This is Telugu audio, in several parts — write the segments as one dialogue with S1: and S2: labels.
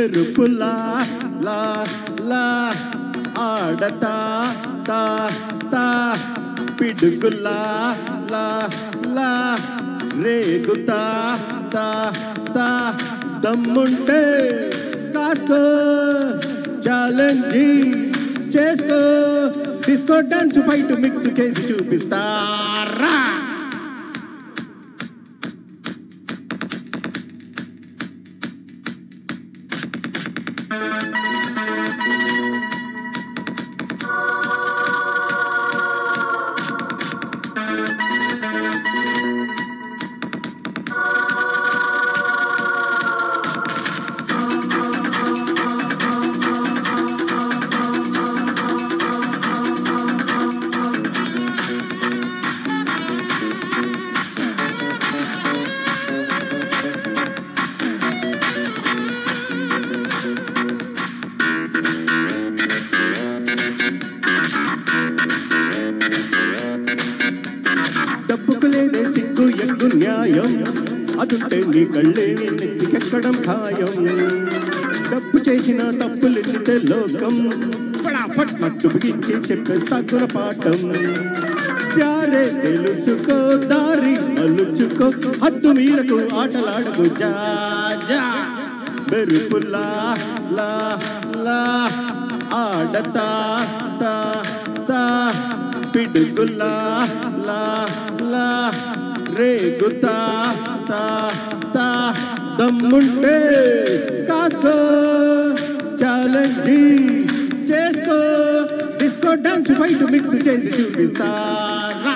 S1: మెరుపులా లా లా ఆడతా తా తా పిడుగులా లా లా రేగుతా తా తా దమ్ముంటే కాస్కో ఛాలెంజ్ చేసుకో డిస్కో డాన్స్ ఫైట్ మిక్స్ చేసి చూపిస్తారా డబ్బుకులేదే సిగ్గు ఎగ్గు న్యాయం అదుంటే నీ కళ్ళే నెత్తికెక్కడం ఖాయం డబ్బు చేసిన తప్పులెత్తితే లోకం ఫటాఫట్ మట్టు బిగించి చెప్పేస్తా గుణపాఠం ప్యారే తెలుసుకో దారి మలుచుకో హద్దు మీరకు ఆటలాడకు జా జా మెరుపులా లా లా ఆడతా తా తా పిడుగులా లా లా రేగుతా తా తా దమ్ముంటే కాస్కో ఛాలెంజ్ చేసుకో డిస్కో డాన్స్ ఫైట్ మిక్స్ చేసి చూపిస్తారా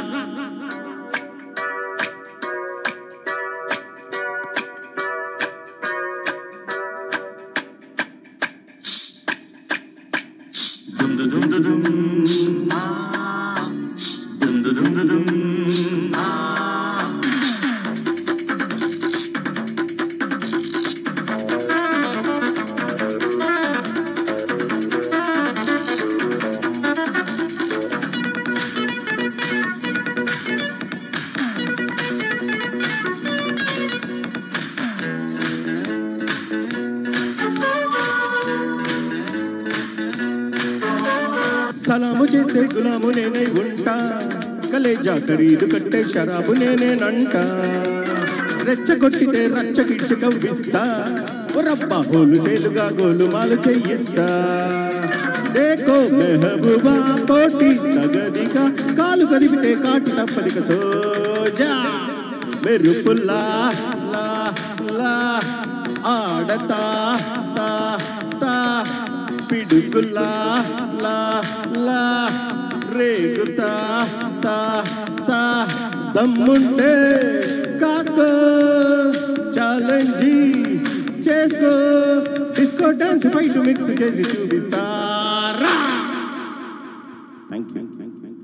S1: సలాము చేస్తే గులాము నేనే ఉంటా కలేజా ఖరీదు కట్టే షరాబు నేనేనంట రెచ్చగొట్టితే రచ్చకిచ్చి కవ్విస్తా రబ్బా హోలు సేలుగా గోలుమాలు చెయ్యిస్తా దేకో మెహబూబా పోటీ తగదిగా కాలు కదిపితే కాటు తప్పదిక సోజా మెరుపులా లా లా ఆడతా తా తా పిడుగులా లా లా రేగుతా తా తా దమ్ముంటే కాస్కో ఛాలెంజ్ చేసుకో డిస్కో డాన్స్ ఫైట్ మిక్స్ చేసి చూపిస్తారా థ్యాంక్ యూ